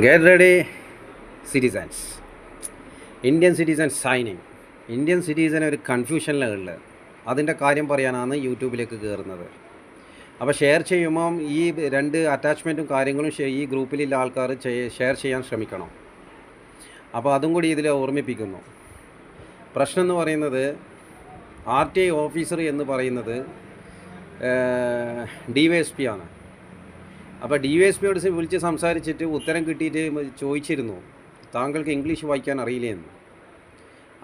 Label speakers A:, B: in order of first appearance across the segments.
A: Get ready, citizens. Indian citizens signing. Indian citizen ഒരു കൺഫ്യൂഷനിലുള്ളത് അതിൻ്റെ കാര്യം പറയാനാണ് യൂട്യൂബിലേക്ക് കയറുന്നത്. അപ്പോൾ ഷെയർ ചെയ്യുമ്പം ഈ രണ്ട് അറ്റാച്ച്മെൻറ്റും കാര്യങ്ങളും ഈ ഗ്രൂപ്പിലുള്ള ആൾക്കാർ ഷെയർ ചെയ്യാൻ ശ്രമിക്കണം. അപ്പോൾ അതും കൂടി ഇതിൽ ഓർമ്മിപ്പിക്കുന്നു. പ്രശ്നം എന്ന് പറയുന്നത് RTI ഓഫീസർ എന്ന് പറയുന്നത് DYSP ആണ്. അപ്പോൾ DYSPയോട് വിളിച്ച് സംസാരിച്ചിട്ട് ഉത്തരം കിട്ടിയിട്ട് ചോദിച്ചിരുന്നു, താങ്കൾക്ക് ഇംഗ്ലീഷ് വായിക്കാൻ അറിയില്ലേ എന്ന്.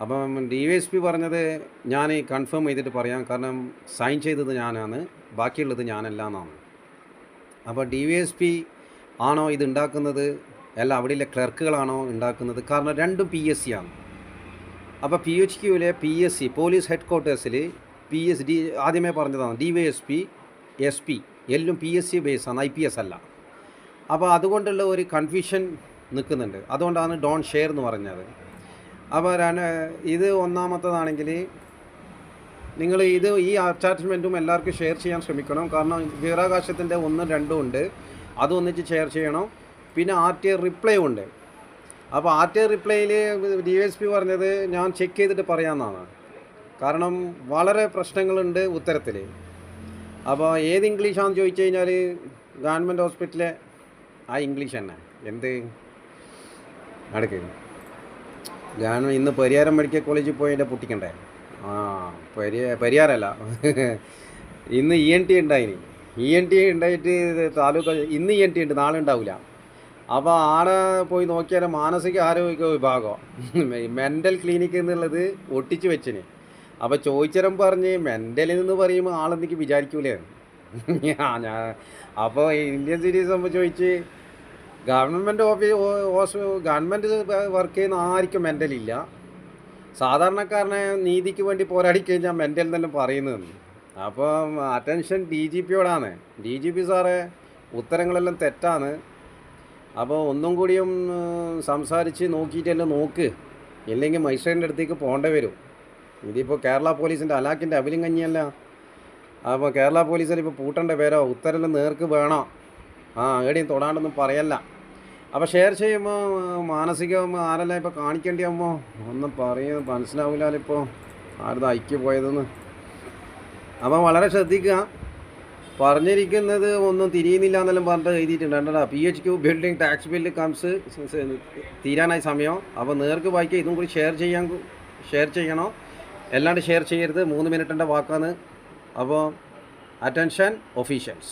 A: അപ്പം DYSP പറഞ്ഞത് ഞാൻ കൺഫേം ചെയ്തിട്ട് പറയാം, കാരണം സൈൻ ചെയ്തത് ഞാനാണ്, ബാക്കിയുള്ളത് ഞാനല്ല എന്നാണ്. അപ്പോൾ DYSP ആണോ ഇത് ഉണ്ടാക്കുന്നത്, അല്ല അവിടെയുള്ള ക്ലർക്കുകളാണോ ഉണ്ടാക്കുന്നത്? കാരണം രണ്ടും PSC ആണ്. അപ്പോൾ PHQവിലെ PSC പോലീസ് ഹെഡ് ക്വാർട്ടേഴ്സിൽ PSD ആദ്യമേ പറഞ്ഞതാണ്, DYSP SP എല്ലാം PSC ബേസാണ്, IPS അല്ല. അപ്പോൾ അതുകൊണ്ടുള്ള ഒരു കൺഫ്യൂഷൻ നിൽക്കുന്നുണ്ട്. അതുകൊണ്ടാണ് ഡോൺ ഷെയർ എന്ന് പറഞ്ഞത്. അപ്പോൾ ഇത് ഒന്നാമത്തതാണെങ്കിൽ നിങ്ങൾ ഈ അറ്റാച്ച്മെൻറ്റും എല്ലാവർക്കും ഷെയർ ചെയ്യാൻ ശ്രമിക്കണം. കാരണം ബഹിരാകാശത്തിൻ്റെ 1, 2 ഉണ്ട്, അത് ഒന്നിച്ച് ഷെയർ ചെയ്യണം. പിന്നെ RTI റിപ്ലൈ ഉണ്ട്. അപ്പോൾ RTI റിപ്ലൈയിൽ DYSP പറഞ്ഞത് ഞാൻ ചെക്ക് ചെയ്തിട്ട് പറയാമെന്നാണ്. കാരണം വളരെ പ്രശ്നങ്ങളുണ്ട് ഉത്തരത്തിൽ. അപ്പോൾ ഏത് ഇംഗ്ലീഷാണെന്ന് ചോദിച്ചു കഴിഞ്ഞാൽ ഗവൺമെൻറ് ഹോസ്പിറ്റലിലെ ആ ഇംഗ്ലീഷ് തന്നെ. എന്ത് നടക്കുക ഗവൺമെൻറ് ഇന്ന് പരിയാരം മെഡിക്കൽ കോളേജിൽ പോയി എൻ്റെ പൊട്ടിക്കണ്ടേ? പരിയാരല്ല, ഇന്ന് ENT ഉണ്ടായിന്. ENT ഉണ്ടായിട്ട് താലൂക്ക് ഇന്ന് ENT ഉണ്ട്, നാളെ ഉണ്ടാവില്ല. അപ്പോൾ ആടെ പോയി നോക്കിയാൽ മാനസിക ആരോഗ്യ വിഭാഗം മെൻ്റൽ ക്ലിനിക്ക് എന്നുള്ളത് ഒട്ടിച്ച് വെച്ചിന്. അപ്പോൾ ചോദിച്ചരം പറഞ്ഞ് മെൻ്റലിൽ നിന്ന് പറയുമ്പോൾ ആളെന്തൊക്കെ വിചാരിക്കൂലേ? ഞാൻ അപ്പോൾ ഇന്ത്യൻ സിറ്റീസ് നമ്മൾ ചോദിച്ച് ഗവൺമെൻറ് ഗവൺമെൻറ് വർക്ക് ചെയ്യുന്ന ആർക്കും മെൻ്റലില്ല. സാധാരണക്കാരനെ നീതിക്ക് വേണ്ടി പോരാടി കഴിഞ്ഞാൽ മെൻ്റൽ തന്നെ പറയുന്നതെന്ന്. അപ്പം അറ്റൻഷൻ DGPയോടാണ്. DGP സാറേ ഉത്തരങ്ങളെല്ലാം തെറ്റാണ്. അപ്പോൾ ഒന്നും കൂടിയും സംസാരിച്ച് നോക്കിയിട്ടെല്ലാം നോക്ക്, ഇല്ലെങ്കിൽ മജിസ്ട്രേറ്റിൻ്റെ അടുത്തേക്ക് പോകേണ്ടി വരും. ഇതിപ്പോൾ കേരള പോലീസിൻ്റെ അലാക്കിൻ്റെ അവിലും കഞ്ഞിയല്ല. അപ്പോൾ കേരള പോലീസിൽ ഇപ്പോൾ പൂട്ടേണ്ട പേരോ ഉത്തരമെല്ലാം നേർക്ക് വേണം. എവിടെയും തൊടാണ്ടൊന്നും പറയല്ല. അപ്പോൾ ഷെയർ ചെയ്യുമ്പോൾ മാനസികം ആരെല്ലാം ഇപ്പോൾ കാണിക്കേണ്ടിയാകുമ്പോൾ ഒന്നും മനസ്സിലാവില്ല ഇപ്പോൾ ആരത് ഐക്യ പോയതെന്ന്. അപ്പോൾ വളരെ ശ്രദ്ധിക്കുക. പറഞ്ഞിരിക്കുന്നത് ഒന്നും തിരിയുന്നില്ല എന്നെല്ലാം പറഞ്ഞിട്ട് എഴുതിയിട്ടുണ്ട്. കണ്ടടാ, PHQ building tax bill comes തീരാനായി സമയം. അപ്പോൾ നേർക്ക് വായിക്കുക. ഇതും കൂടി ഷെയർ ചെയ്യണോ, അല്ലാണ്ട് ഷെയർ ചെയ്യരുത്. 3 മിനിറ്റിൻ്റെ വാക്കാണ്. അപ്പോൾ അറ്റൻഷൻ ഒഫീഷ്യൽസ്.